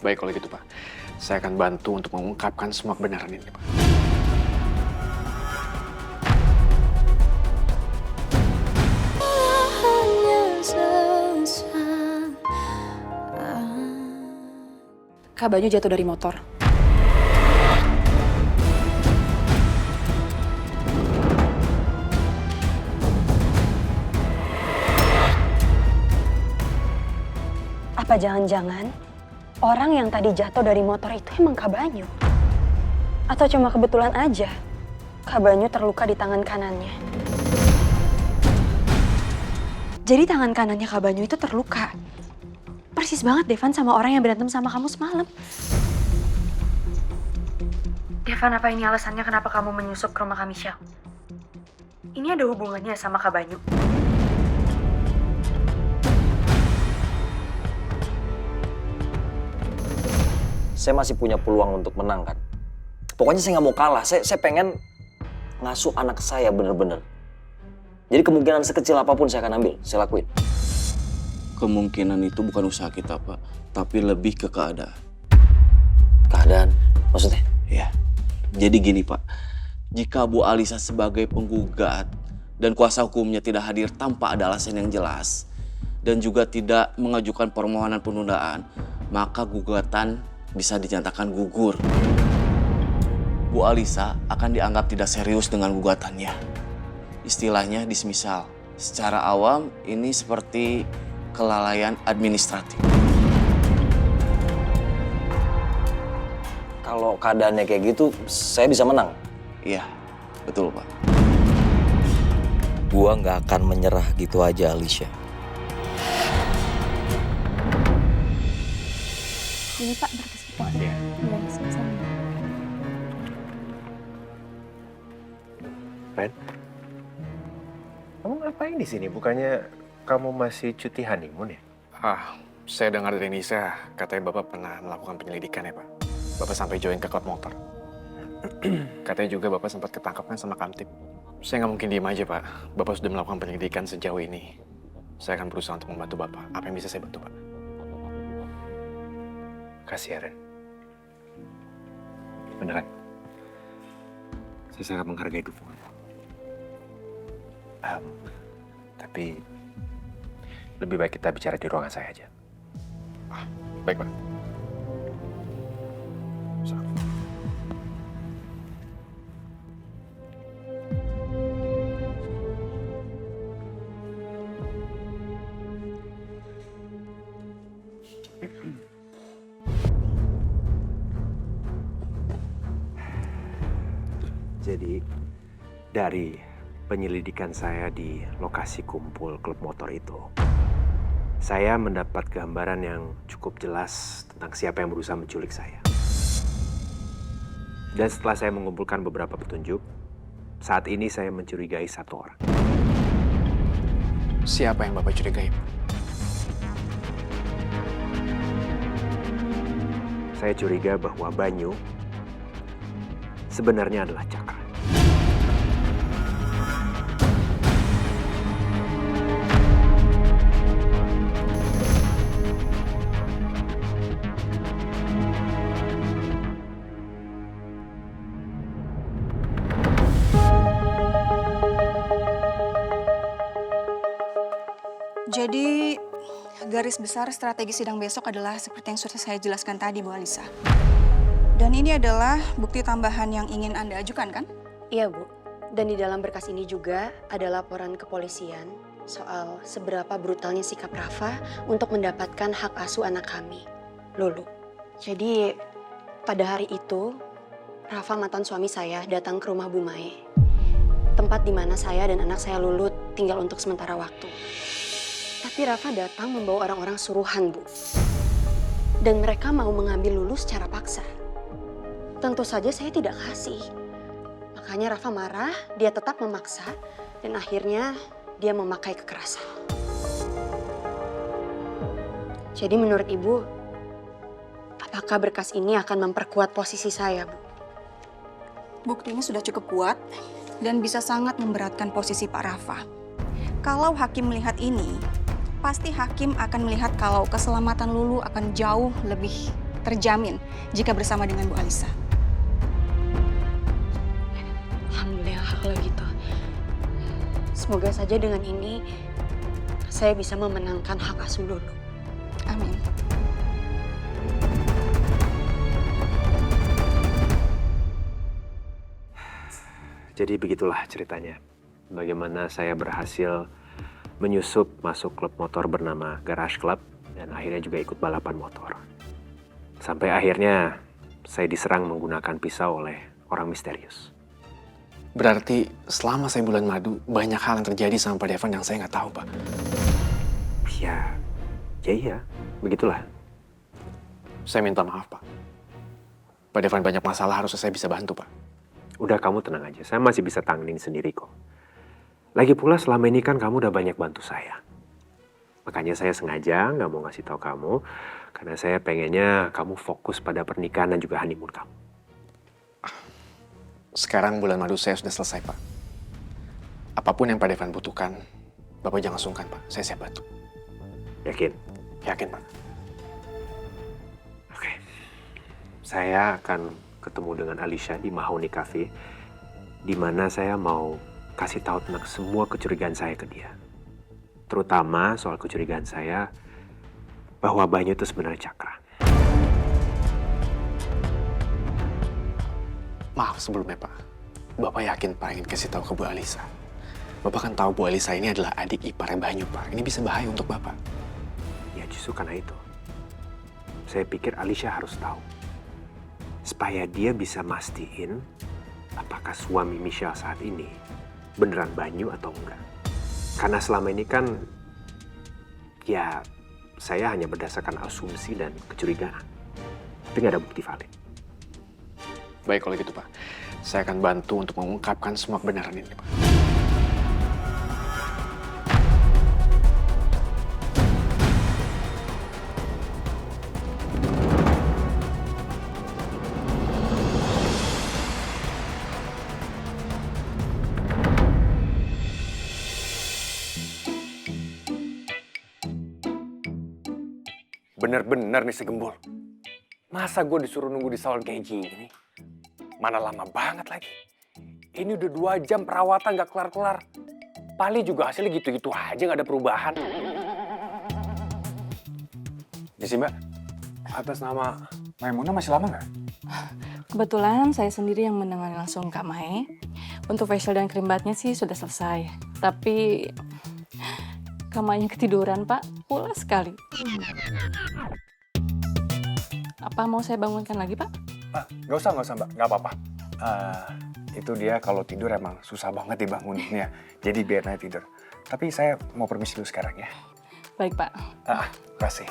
Baik kalau gitu Pak. Saya akan bantu untuk mengungkapkan semua kebenaran ini Pak. Kak Banyu jatuh dari motor. Apa jangan-jangan orang yang tadi jatuh dari motor itu emang Kak Banyu? Atau cuma kebetulan aja Kak Banyu terluka di tangan kanannya? Jadi tangan kanannya Kak Banyu itu terluka. Persis banget Devan sama orang yang berantem sama kamu semalam. Devan, apa ini alasannya kenapa kamu menyusup ke rumah kami, Michelle? Ini ada hubungannya sama Kak Banyu? Saya masih punya peluang untuk menang kan. Pokoknya saya nggak mau kalah. Saya pengen ngasuh anak saya bener-bener. Jadi kemungkinan sekecil apapun saya akan ambil, saya lakuin. Kemungkinan itu bukan usaha kita, Pak. Tapi lebih ke keadaan. Keadaan? Maksudnya? Ya. Jadi gini, Pak. Jika Bu Alisa sebagai penggugat dan kuasa hukumnya tidak hadir tanpa ada alasan yang jelas dan juga tidak mengajukan permohonan penundaan, maka gugatan bisa dinyatakan gugur. Bu Alisa akan dianggap tidak serius dengan gugatannya. Istilahnya dismisal. Secara awam ini seperti kelalaian administratif. Kalau keadaannya kayak gitu, saya bisa menang. Iya, betul Pak. Gua nggak akan menyerah gitu aja, Alicia. Ini Pak, berkas kita. Iya. Ren, kamu ngapain di sini? Bukannya kamu masih cuti honeymoon ya? Saya dengar dari Nisa, katanya Bapak pernah melakukan penyelidikan ya Pak. Bapak sampai join ke klub motor. Katanya juga Bapak sempat ketangkap kan sama Kamtip. Saya nggak mungkin diem aja Pak. Bapak sudah melakukan penyelidikan sejauh ini. Saya akan berusaha untuk membantu Bapak. Apa yang bisa saya bantu Pak? Kasih ya, Ren. Beneran. Saya sangat menghargai dukungan. Tapi lebih baik kita bicara di ruangan saya aja. Baik Pak. Jadi, dari penyelidikan saya di lokasi kumpul klub motor itu, saya mendapat gambaran yang cukup jelas tentang siapa yang berusaha menculik saya. Dan setelah saya mengumpulkan beberapa petunjuk, saat ini saya mencurigai satu orang. Siapa yang Bapak curigai Pak? Saya curiga bahwa Banyu sebenarnya adalah Cakra. Jadi, garis besar strategi sidang besok adalah seperti yang sudah saya jelaskan tadi, Bu Alisa. Dan ini adalah bukti tambahan yang ingin Anda ajukan, kan? Iya, Bu. Dan di dalam berkas ini juga ada laporan kepolisian soal seberapa brutalnya sikap Rafa untuk mendapatkan hak asuh anak kami, Lulu. Jadi, pada hari itu, Rafa mantan suami saya datang ke rumah Bu Mae. Tempat di mana saya dan anak saya Lulu tinggal untuk sementara waktu. Tapi Rafa datang membawa orang-orang suruhan, Bu. Dan mereka mau mengambil Lulu secara paksa. Tentu saja saya tidak kasih. Makanya Rafa marah, dia tetap memaksa, dan akhirnya dia memakai kekerasan. Jadi menurut Ibu, apakah berkas ini akan memperkuat posisi saya, Bu? Bukti ini sudah cukup kuat dan bisa sangat memberatkan posisi Pak Rafa. Kalau hakim melihat ini, pasti hakim akan melihat kalau keselamatan Lulu akan jauh lebih terjamin jika bersama dengan Bu Alisa. Alhamdulillah kalau gitu. Semoga saja dengan ini saya bisa memenangkan hak asuh Lulu. Amin. Jadi begitulah ceritanya. Bagaimana saya berhasil menyusup masuk klub motor bernama Garage Club dan akhirnya juga ikut balapan motor. Sampai akhirnya saya diserang menggunakan pisau oleh orang misterius. Berarti selama saya bulan madu, banyak hal yang terjadi sama Pak Devan yang saya nggak tahu, Pak. Ya iya, begitulah. Saya minta maaf, Pak. Pak Devan banyak masalah, harusnya saya bisa bantu, Pak. Udah, kamu tenang aja, saya masih bisa tanganin sendiri kok. Lagi pula selama ini kan kamu udah banyak bantu saya. Makanya saya sengaja nggak mau ngasih tahu kamu, karena saya pengennya kamu fokus pada pernikahan dan juga honeymoon kamu. Sekarang bulan madu saya sudah selesai, Pak. Apapun yang Pak Devan butuhkan, Bapak jangan sungkan, Pak. Saya siap bantu. Yakin? Yakin, Pak. Oke. Saya akan ketemu dengan Alicia di Mahoni Cafe, di mana saya mau kasih tahu tentang semua kecurigaan saya ke dia. Terutama soal kecurigaan saya bahwa Banyu itu sebenarnya Cakra. Maaf sebelumnya, Pak. Bapak yakin Pak ingin kasih tahu ke Bu Alisa? Bapak kan tahu Bu Alisa ini adalah adik iparnya Banyu, Pak. Ini bisa bahaya untuk Bapak. Ya justru karena itu, saya pikir Alicia harus tahu. Supaya dia bisa mastiin apakah suami Michelle saat ini beneran Banyu atau enggak. Karena selama ini kan, ya saya hanya berdasarkan asumsi dan kecurigaan. Tapi nggak ada bukti valid. Baik kalau gitu, Pak. Saya akan bantu untuk mengungkapkan semua kebenaran ini, Pak. Bener-bener nih si Gembul. Masa gue disuruh nunggu di salon kayak gini? Mana lama banget lagi. Ini udah 2 jam perawatan gak kelar-kelar. Paling juga hasilnya gitu-gitu aja, gak ada perubahan. Ya sih Mbak, atas nama Maimunah masih lama gak? Kebetulan saya sendiri yang menangani langsung Kak Mae. Untuk facial dan krim batnya sih sudah selesai. Tapi Kak Mae ketiduran, Pak. Pulas sekali. Apa mau saya bangunkan lagi, Pak? Gak usah Mbak, gak apa-apa. Itu dia kalau tidur emang susah banget dibanguninnya. Jadi biar aja tidur. Tapi saya mau permisi dulu sekarang ya. Baik, Pak. Terima kasih.